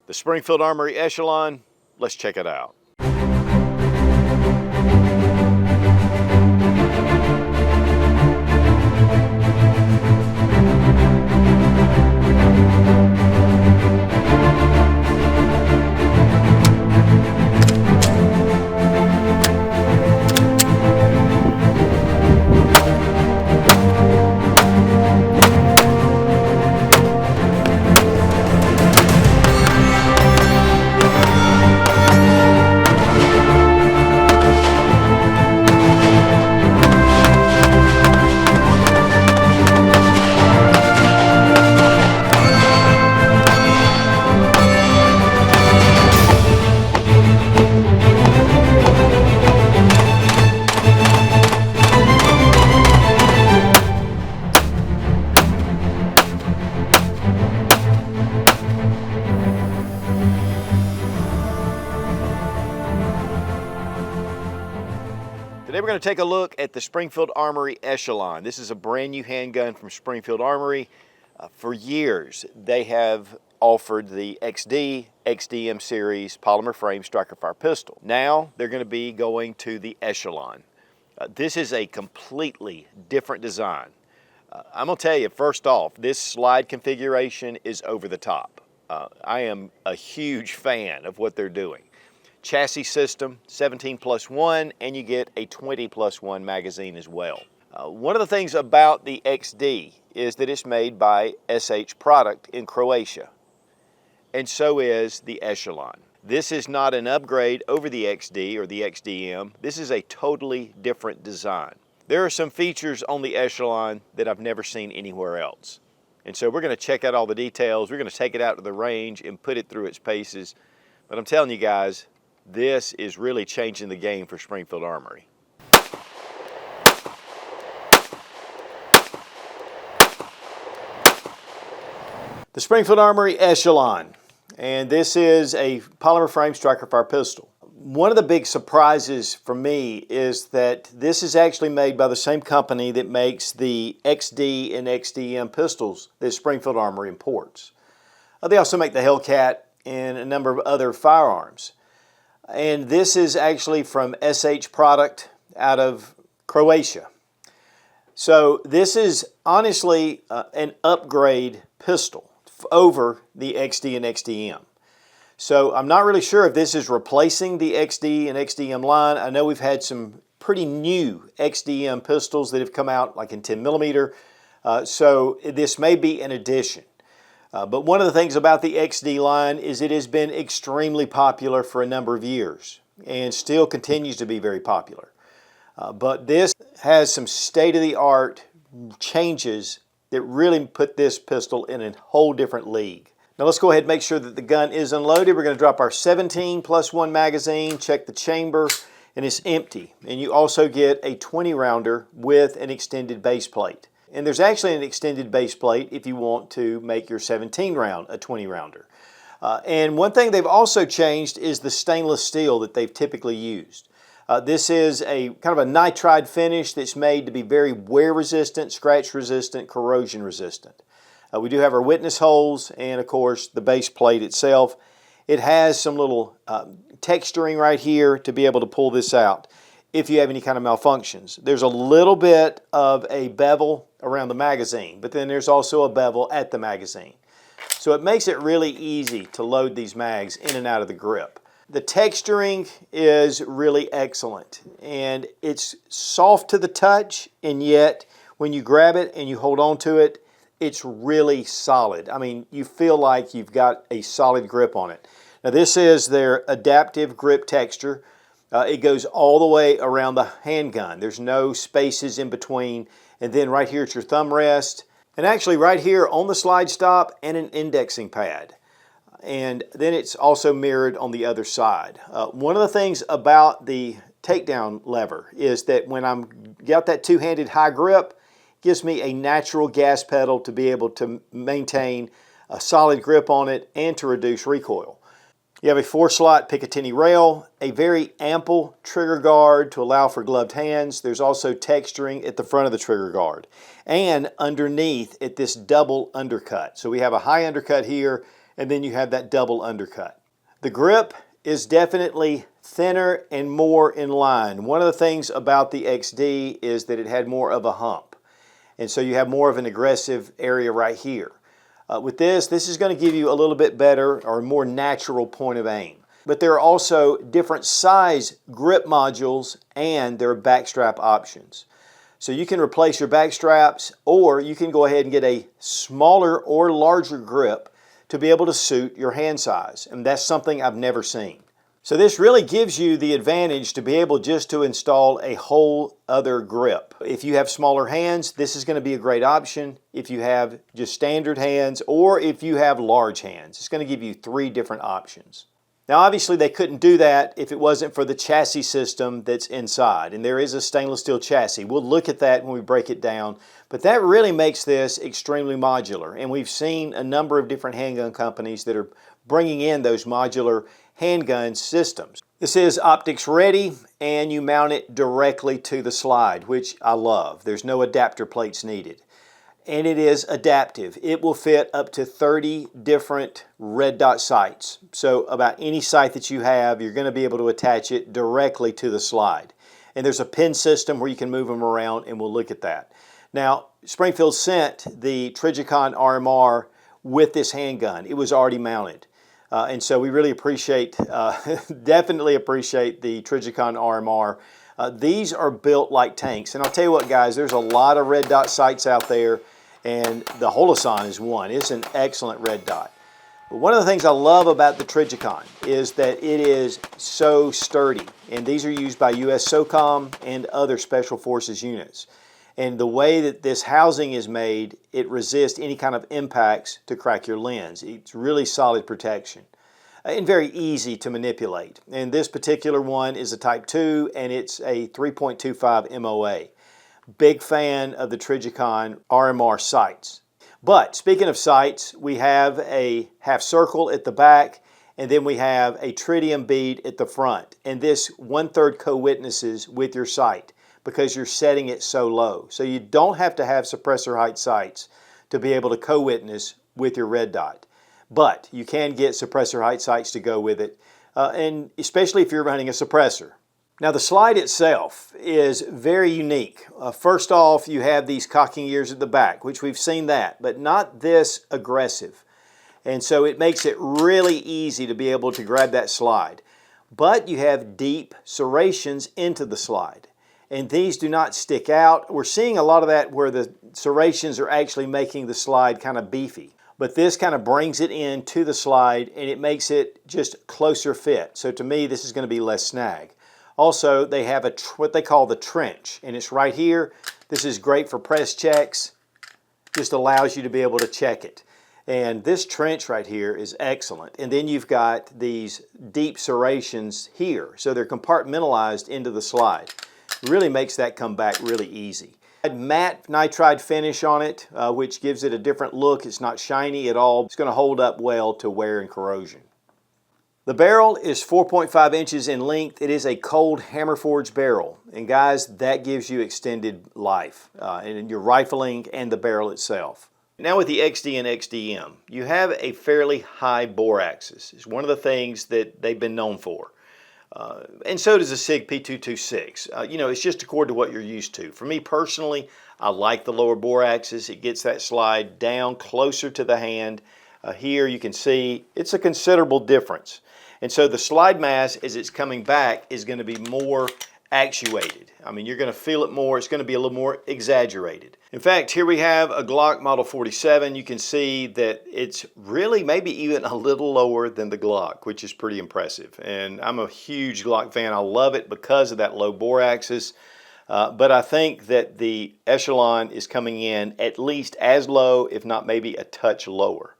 The Springfield Armory Echelon, let's check it out. Today we're going to take a look at the Springfield Armory Echelon. This is a brand new handgun from Springfield Armory. For years they have offered the XD, XDM series polymer frame striker fire pistol. Now they're going to be going to the Echelon. This is a completely different design. I'm going to tell you, first off, this slide configuration is over the top. I am a huge fan of what they're doing. Chassis system, 17+1, and you get a 20+1 magazine as well. One of the things about the XD is that it's made by SH product in Croatia, and so is the Echelon. This is not an upgrade over the XD or the XDM. This is a totally different design. There are some features on the Echelon that I've never seen anywhere else. And so we're going to check out all the details. We're going to take it out to the range and put it through its paces. But I'm telling you guys, this is really changing the game for Springfield Armory. The Springfield Armory Echelon, and this is a polymer frame striker fire pistol. One of the big surprises for me is that this is actually made by the same company that makes the XD and XDM pistols that Springfield Armory imports. They also make the Hellcat and a number of other firearms. And this is actually from SH product out of Croatia. So this is honestly an upgrade pistol over the XD and XDM. So I'm not really sure if this is replacing the XD and XDM line. I know we've had some pretty new XDM pistols that have come out like in 10mm. So this may be an addition. But one of the things about the XD line is it has been extremely popular for a number of years and still continues to be very popular. But this has some state-of-the-art changes that really put this pistol in a whole different league. Now let's go ahead and make sure that the gun is unloaded. We're going to drop our 17+1 magazine, check the chamber, and it's empty. And you also get a 20 rounder with an extended base plate. And there's actually an extended base plate if you want to make your 17 round a 20 rounder. And one thing they've also changed is the stainless steel that they've typically used. This is a kind of a nitride finish that's made to be very wear resistant, scratch resistant, corrosion resistant. We do have our witness holes and of course the base plate itself. It has some little texturing right here to be able to pull this out if you have any kind of malfunctions. There's a little bit of a bevel around the magazine, but then there's also a bevel at the magazine. So it makes it really easy to load these mags in and out of the grip. The texturing is really excellent, and it's soft to the touch, and yet when you grab it and you hold on to it, it's really solid. I mean, you feel like you've got a solid grip on it. Now this is their adaptive grip texture. It goes all the way around the handgun. There's no spaces in between. And then right here at your thumb rest, and actually right here on the slide stop and an indexing pad. And then it's also mirrored on the other side. One of the things about the takedown lever is that when I'm got that two-handed high grip, it gives me a natural gas pedal to be able to maintain a solid grip on it and to reduce recoil. You have a 4-slot Picatinny rail, a very ample trigger guard to allow for gloved hands. There's also texturing at the front of the trigger guard and underneath at this double undercut. So we have a high undercut here and then you have that double undercut. The grip is definitely thinner and more in line. One of the things about the XD is that it had more of a hump, and so you have more of an aggressive area right here. With this is going to give you a little bit better or more natural point of aim. But there are also different size grip modules and there are backstrap options. So you can replace your back straps, or you can go ahead and get a smaller or larger grip to be able to suit your hand size. And that's something I've never seen. So this really gives you the advantage to be able just to install a whole other grip. If you have smaller hands, this is going to be a great option. If you have just standard hands, or if you have large hands, it's going to give you 3 different options. Now obviously they couldn't do that if it wasn't for the chassis system that's inside, and there is a stainless steel chassis. We'll look at that when we break it down, but that really makes this extremely modular, and we've seen a number of different handgun companies that are bringing in those modular handgun systems. This is optics ready, and you mount it directly to the slide, which I love. There's no adapter plates needed. And it is adaptive. It will fit up to 30 different red dot sights. So about any sight that you have, you're going to be able to attach it directly to the slide. And there's a pin system where you can move them around, and we'll look at that. Now, Springfield sent the Trijicon RMR with this handgun. It was already mounted. And so we really appreciate, definitely appreciate the Trijicon RMR. These are built like tanks. And I'll tell you what, guys, there's a lot of red dot sights out there, and the Holosun is one. It's an excellent red dot. But one of the things I love about the Trijicon is that it is so sturdy. And these are used by US SOCOM and other Special Forces units. And the way that this housing is made, it resists any kind of impacts to crack your lens. It's really solid protection and very easy to manipulate. And this particular one is a Type 2, and it's a 3.25 MOA. Big fan of the Trijicon RMR sights. But speaking of sights, we have a half circle at the back, and then we have a tritium bead at the front. And this 1/3 co-witnesses with your sight, because you're setting it so low. So you don't have to have suppressor height sights to be able to co-witness with your red dot. But you can get suppressor height sights to go with it, and especially if you're running a suppressor. Now the slide itself is very unique. First off, you have these cocking ears at the back, which we've seen that, but not this aggressive. And so it makes it really easy to be able to grab that slide. But you have deep serrations into the slide. And these do not stick out. We're seeing a lot of that where the serrations are actually making the slide kind of beefy. But this kind of brings it into the slide, and it makes it just closer fit. So to me, this is going to be less snag. Also, they have what they call the trench, and it's right here. This is great for press checks. Just allows you to be able to check it. And this trench right here is excellent. And then you've got these deep serrations here. So they're compartmentalized into the slide. Really makes that come back really easy. Matte nitride finish on it, which gives it a different look. It's not shiny at all. It's going to hold up well to wear and corrosion. The barrel is 4.5 inches in length. It is a cold hammer forged barrel. And guys, that gives you extended life in your rifling and the barrel itself. Now with the XD and XDM, you have a fairly high bore axis. It's one of the things that they've been known for. And so does the SIG P226. You know, it's just according to what you're used to. For me personally, I like the lower bore axis. It gets that slide down closer to the hand. Here you can see it's a considerable difference. And so the slide mass as it's coming back is going to be more actuated. I mean, you're going to feel it more. It's going to be a little more exaggerated. In fact, here we have a Glock Model 47. You can see that it's really maybe even a little lower than the Glock, which is pretty impressive. And I'm a huge Glock fan. I love it because of that low bore axis. But I think that the Echelon is coming in at least as low, if not maybe a touch lower.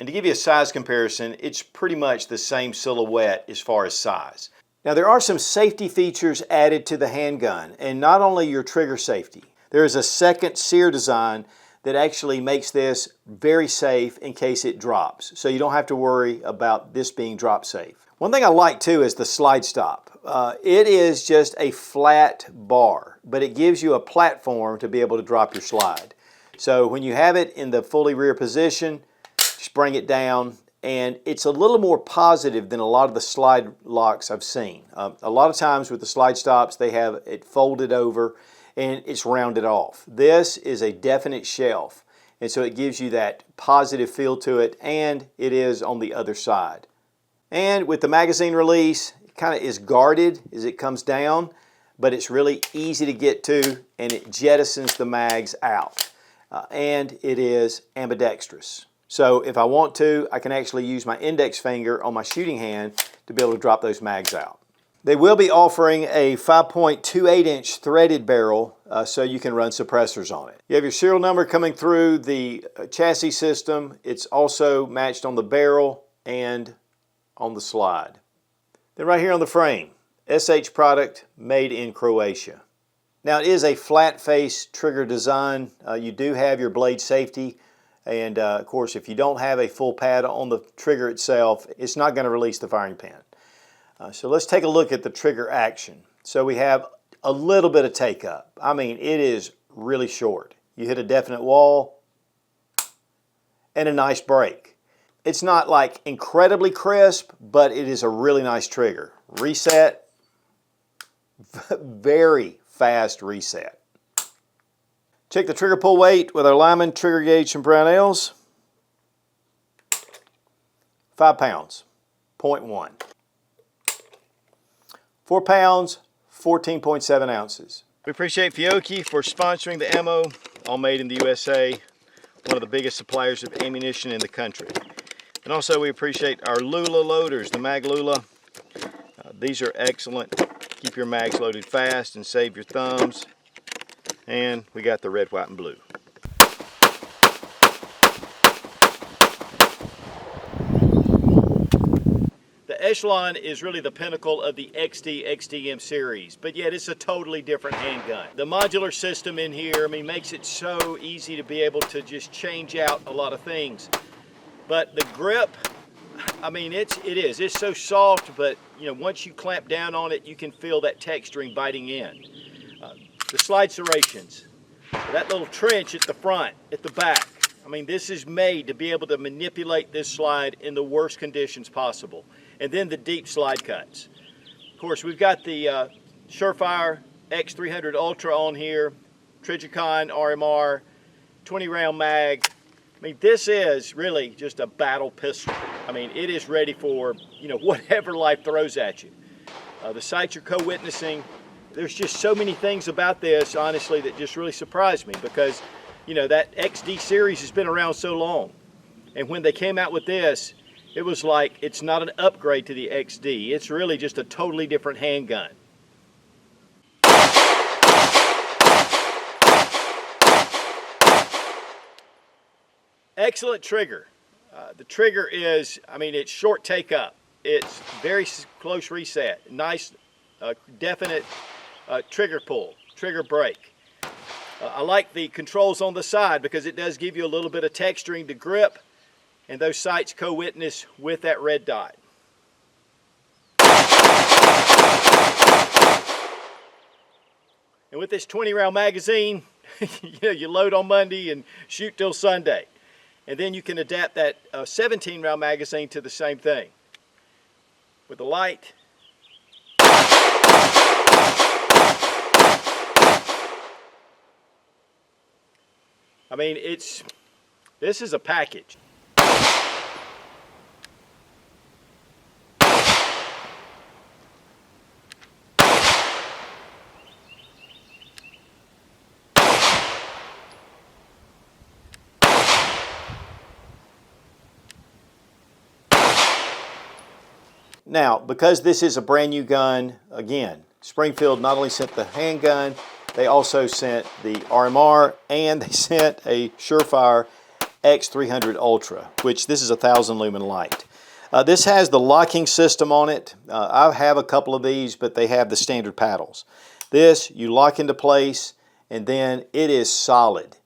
And to give you a size comparison, it's pretty much the same silhouette as far as size. Now there are some safety features added to the handgun, and not only your trigger safety. There is a second sear design that actually makes this very safe in case it drops. So you don't have to worry about this being drop safe. One thing I like too is the slide stop. It is just a flat bar, but it gives you a platform to be able to drop your slide. So when you have it in the fully rear position, just bring it down and it's a little more positive than a lot of the slide locks I've seen. A lot of times with the slide stops, they have it folded over and it's rounded off. This is a definite shelf, and so it gives you that positive feel to it, and it is on the other side. And with the magazine release, it kind of is guarded as it comes down, but it's really easy to get to, and it jettisons the mags out. And it is ambidextrous. So if I want to, I can actually use my index finger on my shooting hand to be able to drop those mags out. They will be offering a 5.28 inch threaded barrel so you can run suppressors on it. You have your serial number coming through the chassis system. It's also matched on the barrel and on the slide. Then right here on the frame, SH product, made in Croatia. Now it is a flat face trigger design. You do have your blade safety, and of course if you don't have a full pad on the trigger itself, it's not going to release the firing pin. So let's take a look at the trigger action. So we have a little bit of take up. I mean, it is really short. You hit a definite wall and a nice break. It's not like incredibly crisp, but it is a really nice trigger. Reset, very fast reset. Check the trigger pull weight with our Lyman trigger gauge and Brownells. 5 pounds, 0.1. 4 pounds, 14.7 ounces. We appreciate Fiocchi for sponsoring the ammo, all made in the USA, one of the biggest suppliers of ammunition in the country. And also we appreciate our Lula loaders, the Mag Lula. These are excellent. Keep your mags loaded fast and save your thumbs. And we got the red, white, and blue. The Echelon is really the pinnacle of the XD, XDM series, but yet it's a totally different handgun. The modular system in here, I mean, makes it so easy to be able to just change out a lot of things. But the grip, I mean, it's so soft, but you know, once you clamp down on it, you can feel that texturing biting in. The slide serrations, that little trench at the front, at the back. I mean, this is made to be able to manipulate this slide in the worst conditions possible. And then the deep slide cuts. Of course, we've got the Surefire X300 Ultra on here, Trijicon RMR, 20 round mag. I mean, this is really just a battle pistol. I mean, it is ready for, you know, whatever life throws at you. The sights are co-witnessing. There's just so many things about this, honestly, that just really surprised me because, you know, that XD series has been around so long. And when they came out with this, it was like, it's not an upgrade to the XD. It's really just a totally different handgun. Excellent trigger. The trigger is, I mean, it's short take up. It's very close reset. Nice, definite trigger pull, trigger break. I like the controls on the side because it does give you a little bit of texturing to grip, and those sights co-witness with that red dot. And with this 20 round magazine, you know, you load on Monday and shoot till Sunday. And then you can adapt that 17 round magazine to the same thing. With the light. I mean, this is a package. Now, because this is a brand new gun, again, Springfield not only sent the handgun, they also sent the RMR, and they sent a Surefire X300 Ultra, which this is a 1,000 lumen light. This has the locking system on it. I have a couple of these, but they have the standard paddles. This, you lock into place, and then it is solid.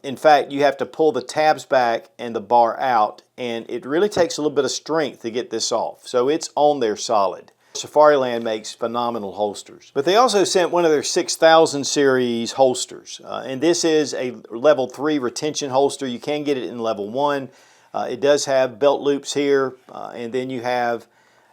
In fact, you have to pull the tabs back and the bar out, and it really takes a little bit of strength to get this off. So it's on there solid. Safariland makes phenomenal holsters. But they also sent one of their 6000 series holsters. And this is a level 3 retention holster. You can get it in level 1. It does have belt loops here, and then you have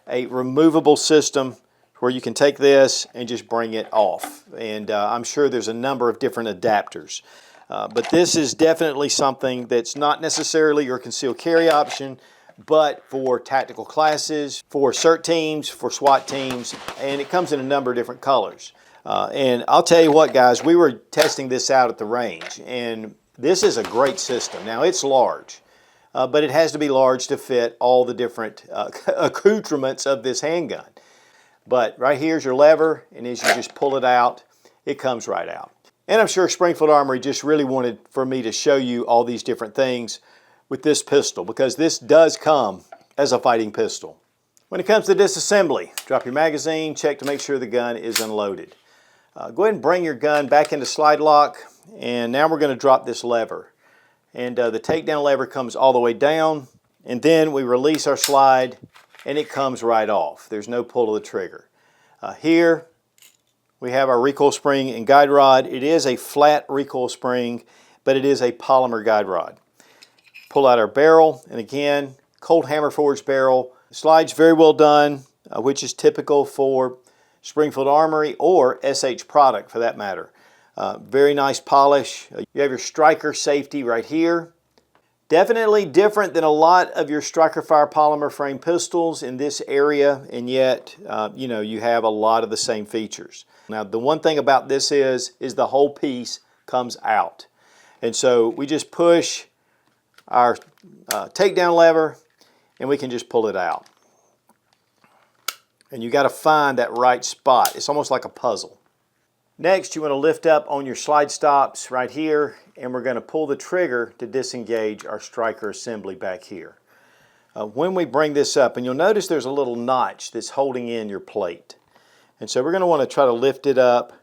a removable system where you can take this and just bring it off. And I'm sure there's a number of different adapters. But this is definitely something that's not necessarily your concealed carry option, but for tactical classes, for CERT teams, for SWAT teams, and it comes in a number of different colors. And I'll tell you what, guys, we were testing this out at the range, and this is a great system. Now, it's large, but it has to be large to fit all the different accoutrements of this handgun. But right here's your lever, and as you just pull it out, it comes right out. And I'm sure Springfield Armory just really wanted for me to show you all these different things with this pistol, because this does come as a fighting pistol. When it comes to disassembly, drop your magazine, check to make sure the gun is unloaded. Go ahead and bring your gun back into slide lock, and now we're going to drop this lever. And the takedown lever comes all the way down, and then we release our slide, and it comes right off. There's no pull of the trigger. Here we have our recoil spring and guide rod. It is a flat recoil spring, but it is a polymer guide rod. Pull out our barrel, and again, cold hammer forged barrel. Slide's very well done, which is typical for Springfield Armory or SH product for that matter. Very nice polish. You have your striker safety right here. Definitely different than a lot of your striker fire polymer frame pistols in this area, and yet you know, you have a lot of the same features. Now the one thing about this is the whole piece comes out, and so we just push our takedown lever and we can just pull it out. And you got to find that right spot. It's almost like a puzzle. Next, you want to lift up on your slide stops right here, and we're going to pull the trigger to disengage our striker assembly back here. When we bring this up, and you'll notice there's a little notch that's holding in your plate. And so we're going to want to try to lift it up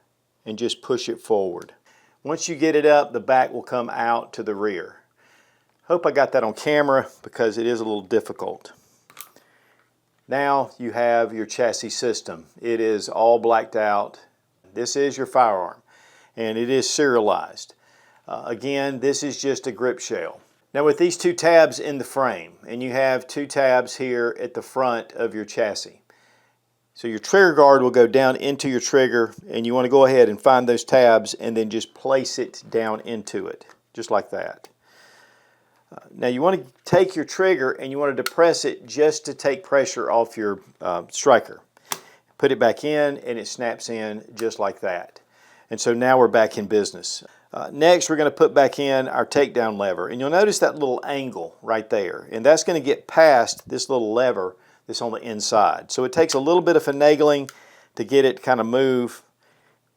and just push it forward. Once you get it up, the back will come out to the rear. Hope I got that on camera because it is a little difficult. Now you have your chassis system. It is all blacked out. This is your firearm, and it is serialized. Again, this is just a grip shell. Now with these two tabs in the frame, and you have two tabs here at the front of your chassis. So your trigger guard will go down into your trigger, and you want to go ahead and find those tabs and then just place it down into it, just like that. Now you want to take your trigger and you want to depress it just to take pressure off your striker. Put it back in and it snaps in just like that. And so now we're back in business. Next we're going to put back in our takedown lever, and you'll notice that little angle right there, and that's going to get past this little lever that's on the inside. So it takes a little bit of finagling to get it kind of move,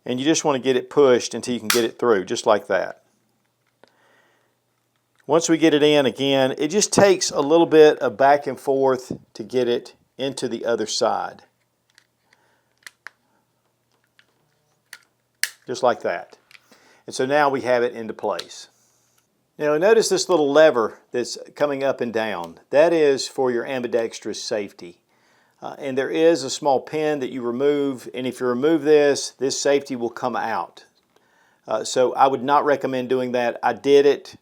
and you just want to get it pushed until you can get it through, just like that. Once we get it in, again, it just takes a little bit of back and forth to get it into the other side. Just like that. And so now we have it into place. Now notice this little lever that's coming up and down. That is for your ambidextrous safety. And there is a small pin that you remove, and if you remove this safety will come out. So I would not recommend doing that. I did it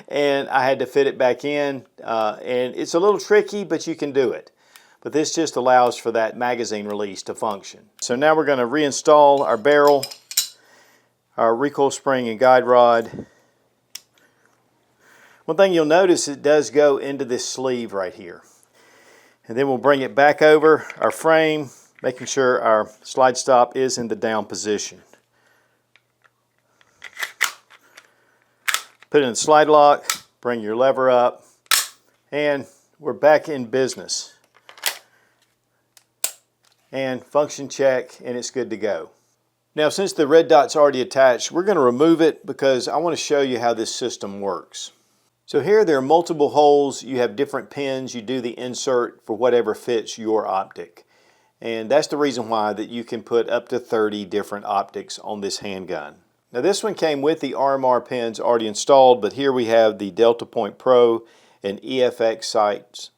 and I had to fit it back in, and it's a little tricky, but you can do it. But this just allows for that magazine release to function. So now we're going to reinstall our barrel, our recoil spring and guide rod. One thing you'll notice, it does go into this sleeve right here. And then we'll bring it back over our frame, making sure our slide stop is in the down position. Put it in slide lock, bring your lever up, and we're back in business. And function check, and it's good to go. Now since the red dot's already attached, we're going to remove it because I want to show you how this system works. So here there are multiple holes, you have different pins, you do the insert for whatever fits your optic. And that's the reason why that you can put up to 30 different optics on this handgun. Now this one came with the RMR pins already installed, but here we have the Delta Point Pro and EFX sights,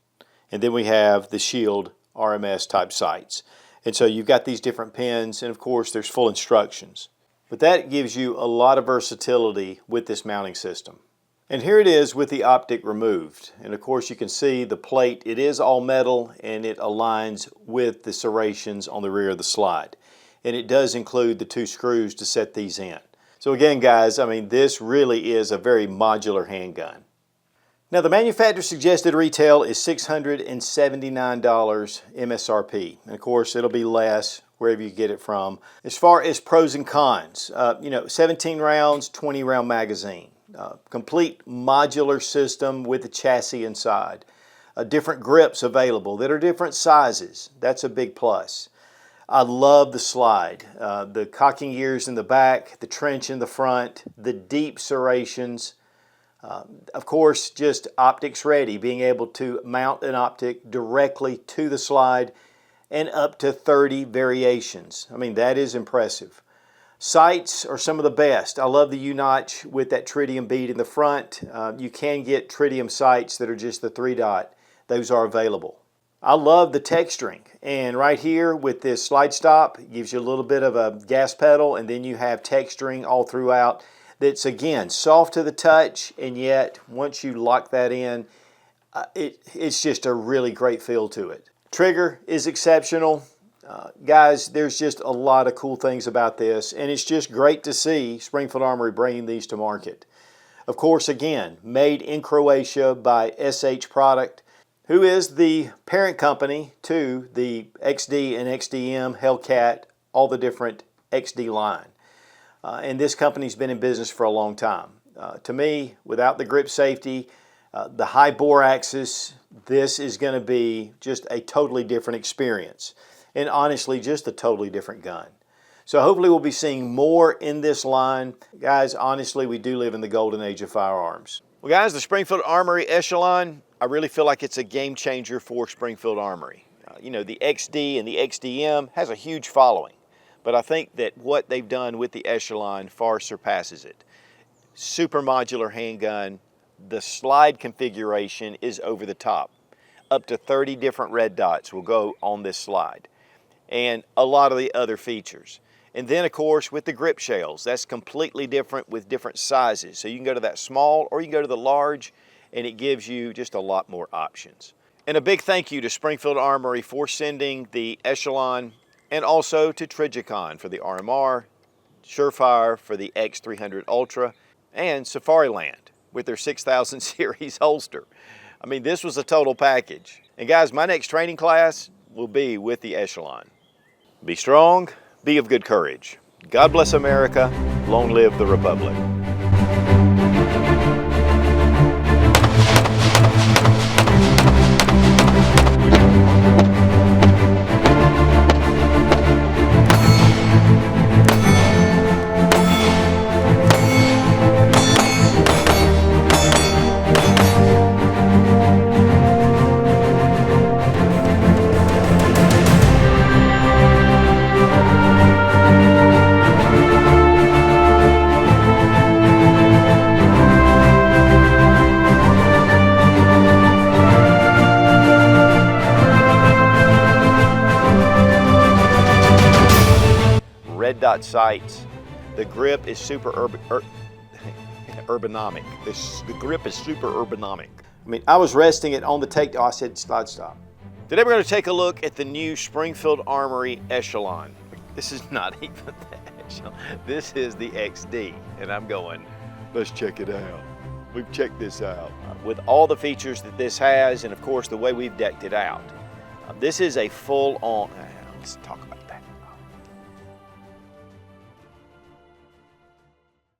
and then we have the Shield RMS type sights. And so you've got these different pins, and of course there's full instructions. But that gives you a lot of versatility with this mounting system. And here it is with the optic removed. And of course you can see the plate, it is all metal and it aligns with the serrations on the rear of the slide. And it does include the 2 screws to set these in. So again guys, I mean this really is a very modular handgun. Now the manufacturer suggested retail is $679 MSRP. And of course it'll be less wherever you get it from. As far as pros and cons, 17 rounds, 20 round magazine. Complete modular system with the chassis inside. Different grips available that are different sizes. That's a big plus. I love the slide. The cocking gears in the back, the trench in the front, the deep serrations. Of course, just optics ready, being able to mount an optic directly to the slide and up to 30 variations. I mean, that is impressive. Sights are some of the best. I love the U-notch with that tritium bead in the front. You can get tritium sights that are just the 3-dot. Those are available. I love the texturing. And right here with this slide stop, it gives you a little bit of a gas pedal, and then you have texturing all throughout. That's again, soft to the touch, and yet once you lock that in, it's just a really great feel to it. Trigger is exceptional. Guys, there's just a lot of cool things about this, and it's just great to see Springfield Armory bringing these to market. Of course, again, made in Croatia by SH Product, who is the parent company to the XD and XDM, Hellcat, all the different XD line. And this company's been in business for a long time. To me, without the grip safety, the high bore axis, this is going to be just a totally different experience. And honestly, just a totally different gun. So hopefully we'll be seeing more in this line. Guys, honestly, we do live in the golden age of firearms. Well guys, the Springfield Armory Echelon, I really feel like it's a game changer for Springfield Armory. The XD and the XDM has a huge following, but I think that what they've done with the Echelon far surpasses it. Super modular handgun. The slide configuration is over the top. Up to 30 different red dots will go on this slide, and a lot of the other features. And then of course with the grip shells, that's completely different with different sizes. So you can go to that small or you can go to the large, and it gives you just a lot more options. And a big thank you to Springfield Armory for sending the Echelon, and also to Trijicon for the RMR, Surefire for the X300 Ultra, and Safariland with their 6000 series holster. I mean, this was a total package. And guys, my next training class will be with the Echelon. Be strong, be of good courage. God bless America, long live the Republic. Red dot sights. The grip is super ergonomic. The grip is super ergonomic. I mean, I was resting it on the takedown. I said slide stop. Today we're going to take a look at the new Springfield Armory Echelon. This is not even the Echelon. This is the XD, and I'm going, let's check it out. We've checked this out. With all the features that this has, and of course the way we've decked it out. This is a full-on, let's talk